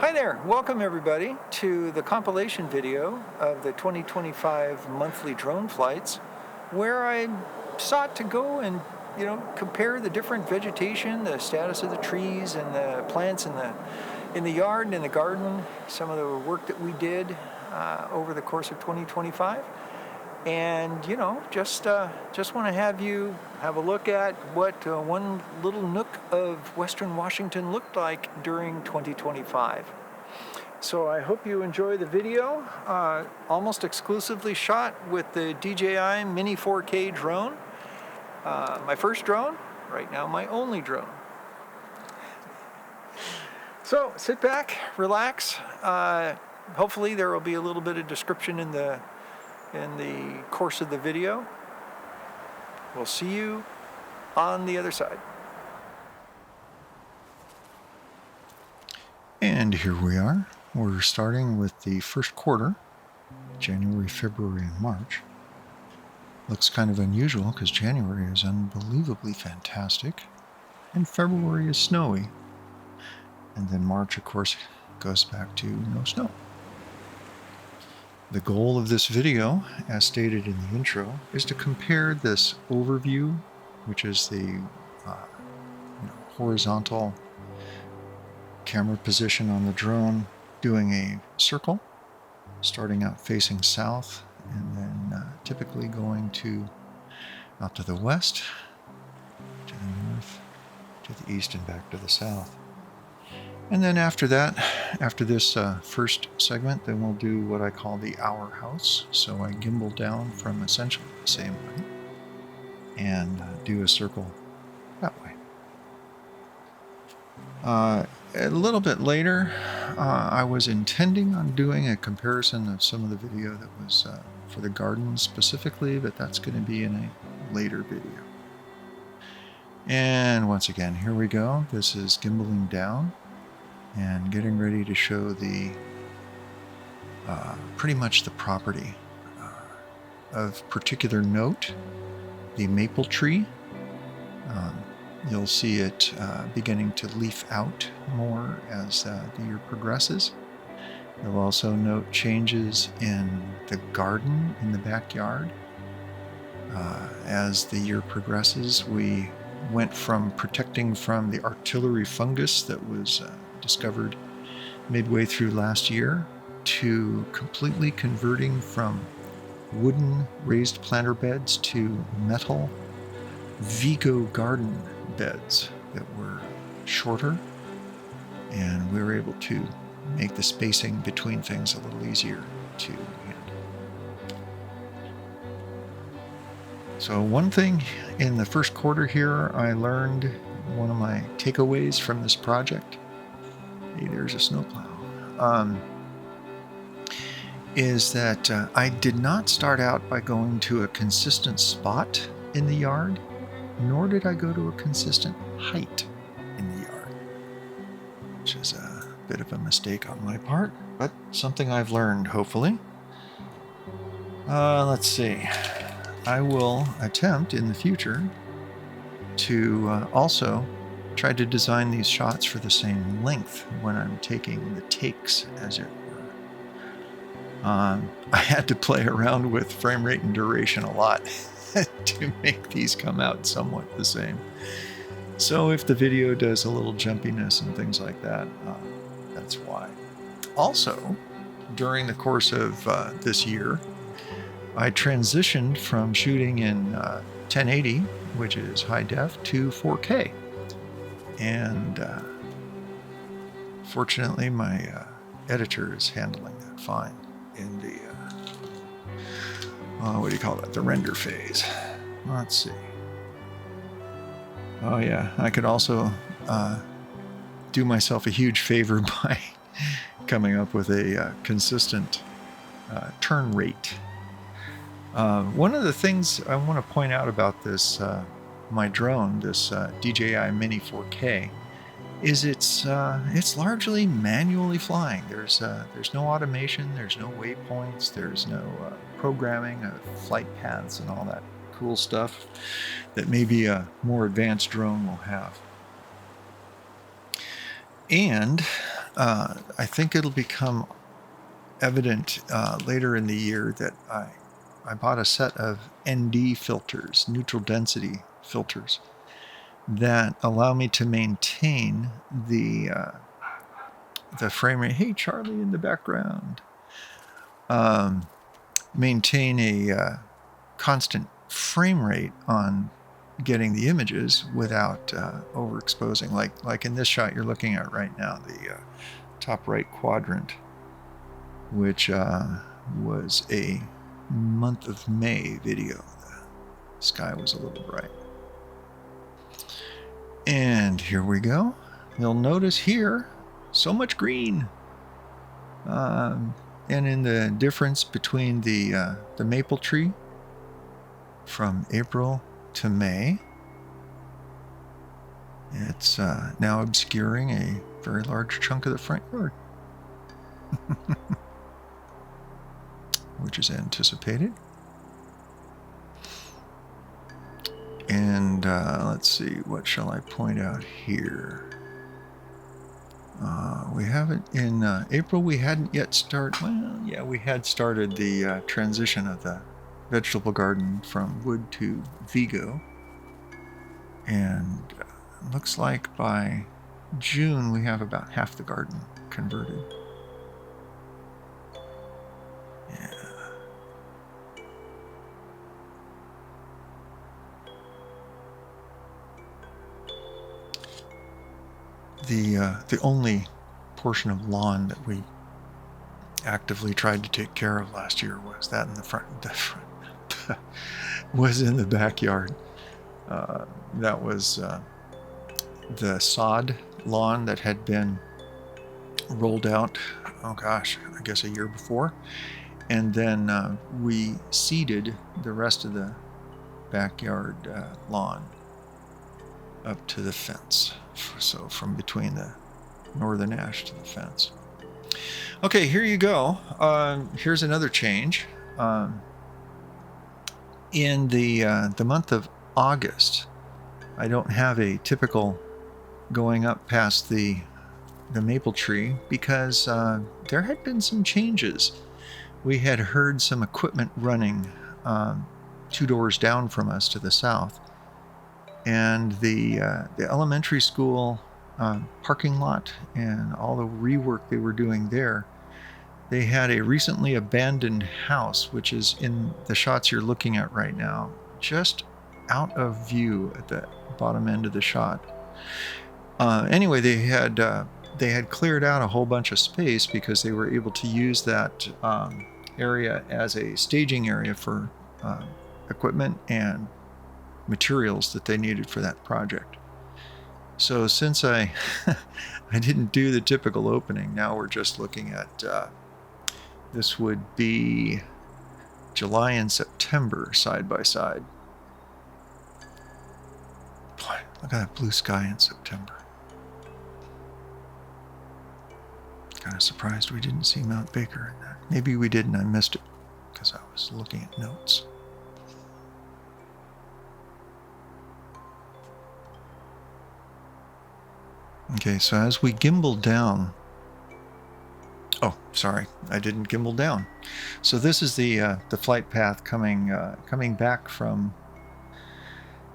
Hi there, welcome everybody to the compilation video of the 2025 monthly drone flights, where I sought to go and compare the different vegetation, the status of the trees and the plants in the yard and in the garden, some of the work that we did over the course of 2025. And just want to have you have a look at what one little nook of Western Washington looked like during 2025. So I hope you enjoy the video, almost exclusively shot with the DJI Mini 4K drone. My first drone, right now my only drone. So sit back, relax. Hopefully there will be a little bit of description in the course of the video. We'll see you on the other side. And here we are. We're starting with the first quarter, January, February, and March. Looks kind of unusual because January is unbelievably fantastic, and February is snowy. And then March, of course, goes back to no snow. The goal of this video, as stated in the intro, is to compare this overview, which is the horizontal camera position on the drone, doing a circle, starting out facing south, and then typically going out to the west, to the north, to the east, and back to the south. And then after that, after this first segment, then we'll do what I call the hour house. So I gimbal down from essentially the same height and do a circle that way. A little bit later, I was intending on doing a comparison of some of the video that was for the garden specifically, but that's going to be in a later video. And once again, here we go. This is gimbaling down and getting ready to show the pretty much the property of particular note, the maple tree. You'll see it beginning to leaf out more as the year progresses. You'll also note changes in the garden in the backyard. As the year progresses, we went from protecting from the artillery fungus that was discovered midway through last year to completely converting from wooden raised planter beds to metal Vigo garden beds that were shorter, and we were able to make the spacing between things a little easier to handle. So one thing in the first quarter here I learned, one of my takeaways from this project, hey, there's a snowplow, is that I did not start out by going to a consistent spot in the yard, nor did I go to a consistent height in the yard, which is a bit of a mistake on my part, but something I've learned, hopefully. Let's see. I will attempt in the future to also try to design these shots for the same length when I'm taking the takes, as it were. I had to play around with frame rate and duration a lot to make these come out somewhat the same. So if the video does a little jumpiness and things like that, that's why. Also, during the course of this year, I transitioned from shooting in 1080, which is high def, to 4K. And fortunately, my editor is handling that fine in the what do you call that? The render phase. Let's see. Oh yeah, I could also do myself a huge favor by coming up with a consistent turn rate. One of the things I want to point out about this, my drone, this DJI Mini 4K, is it's largely manually flying. There's no automation, there's no waypoints, there's no programming of flight paths and all that cool stuff that maybe a more advanced drone will have. And I think it'll become evident later in the year that I bought a set of ND filters, neutral density filters, that allow me to maintain the frame rate. Hey, Charlie in the background. Maintain a constant frame rate on getting the images without overexposing. Like in this shot you're looking at right now, the top right quadrant, which was a month of May video. The sky was a little bright. And here we go. You'll notice here so much green. And in the difference between the maple tree from April to May, it's now obscuring a very large chunk of the front yard, which is anticipated. And let's see, what shall I point out here? We haven't, in April, we hadn't yet started, well, yeah, we had started the transition of the vegetable garden from wood to Vigo. And looks like by June we have about half the garden converted. Yeah. The only portion of lawn that we actively tried to take care of last year was that in the front was in the backyard. That was the sod lawn that had been rolled out, oh gosh, I guess a year before. And then we seeded the rest of the backyard lawn up to the fence. So from between the northern ash to the fence. Okay, here you go. Here's another change. In the month of August, I don't have a typical going up past the maple tree because there had been some changes. We had heard some equipment running 2 doors down from us to the south, and the elementary school parking lot and all the rework they were doing there. They had a recently abandoned house, which is in the shots you're looking at right now, just out of view at the bottom end of the shot. Anyway, they had cleared out a whole bunch of space because they were able to use that area as a staging area for equipment and materials that they needed for that project. So since I didn't do the typical opening, now we're just looking at this would be July and September side by side. Boy, look at that blue sky in September. Kind of surprised we didn't see Mount Baker in that. Maybe we did and I missed it because I was looking at notes. Okay, so as we gimbal down, oh, sorry, I didn't gimbal down. So this is the flight path coming back from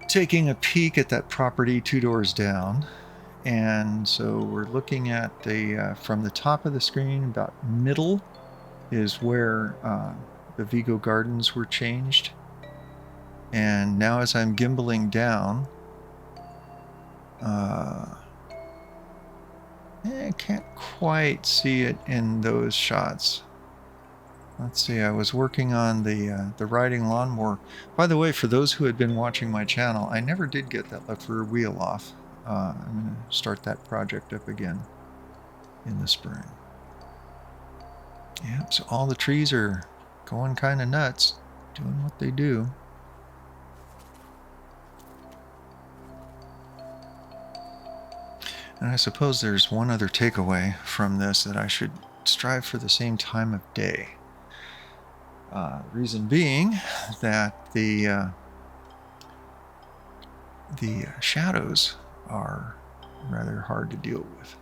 taking a peek at that property 2 doors down. And so we're looking at the from the top of the screen, about middle is where the Vigo Gardens were changed. And now as I'm gimbaling down, I can't quite see it in those shots. Let's see, I was working on the riding lawnmower. By the way, for those who had been watching my channel, I never did get that left rear wheel off. I'm going to start that project up again in the spring. Yeah, so all the trees are going kind of nuts, doing what they do. And I suppose there's one other takeaway from this, that I should strive for the same time of day. Reason being that the shadows are rather hard to deal with.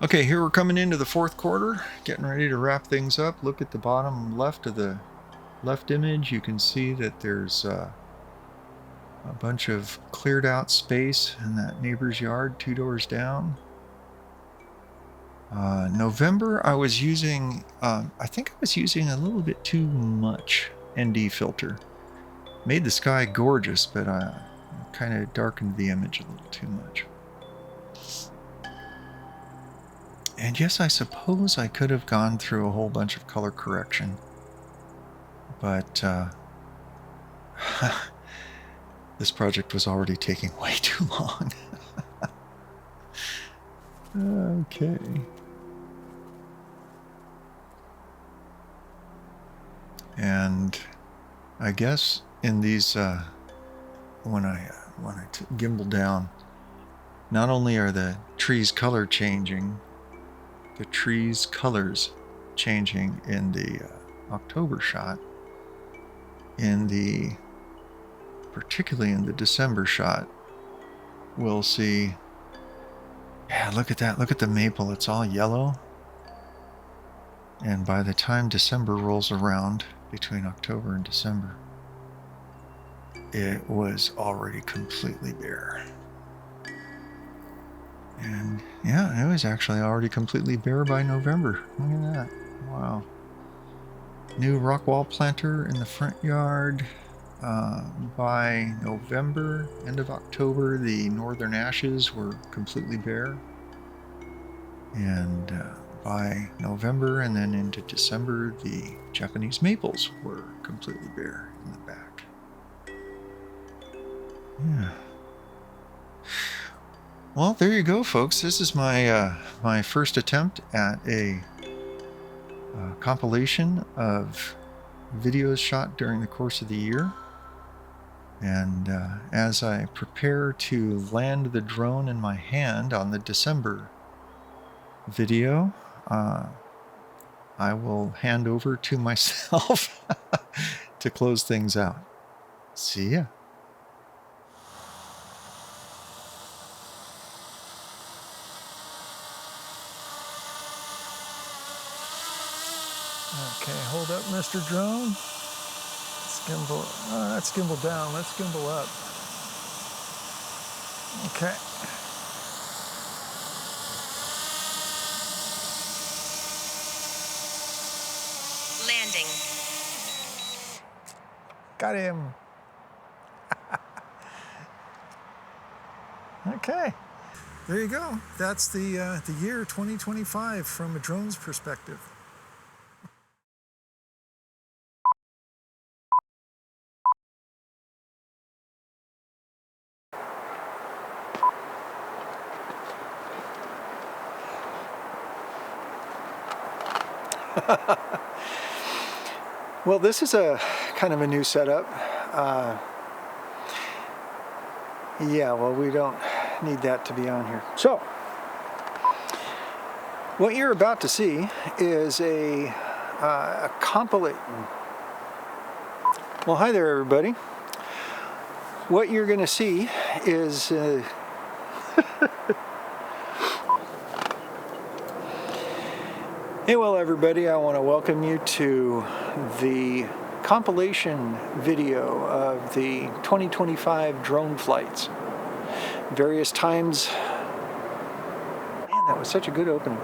Okay, here we're coming into the fourth quarter, getting ready to wrap things up. Look at the bottom left of the left image. You can see that there's a bunch of cleared out space in that neighbor's yard 2 doors down. November, I was using, I think I was using a little bit too much ND filter. Made the sky gorgeous, but kind of darkened the image a little too much. And yes, I suppose I could have gone through a whole bunch of color correction, but this project was already taking way too long. Okay. And I guess in these, when I gimbal down, not only are the trees color changing, the trees colors changing in the October shot, particularly in the December shot, we'll see, yeah, look at that, look at the maple, it's all yellow. And by the time December rolls around, between October and December, it was already completely bare. And yeah, it was actually already completely bare by November. Look at that. Wow. New rock wall planter in the front yard. By November, end of October, the northern ashes were completely bare. And by November and then into December, the Japanese maples were completely bare in the back. Yeah. Well, there you go, folks. This is my my first attempt at a compilation of videos shot during the course of the year. And as I prepare to land the drone in my hand on the December video, I will hand over to myself to close things out. See ya. Okay, hold up, Mr. Drone. Let's gimbal. That's gimbal down. Let's gimbal up. Okay. Landing. Got him. Okay. There you go. That's the year 2025 from a drone's perspective. Well, this is a kind of a new setup. Yeah, well, we don't need that to be on here. So, what you're about to see is a compilation. Well, hi there, everybody. What you're going to see is hey, well, everybody, I want to welcome you to the compilation video of the 2025 drone flights. Various times. Man, that was such a good opening.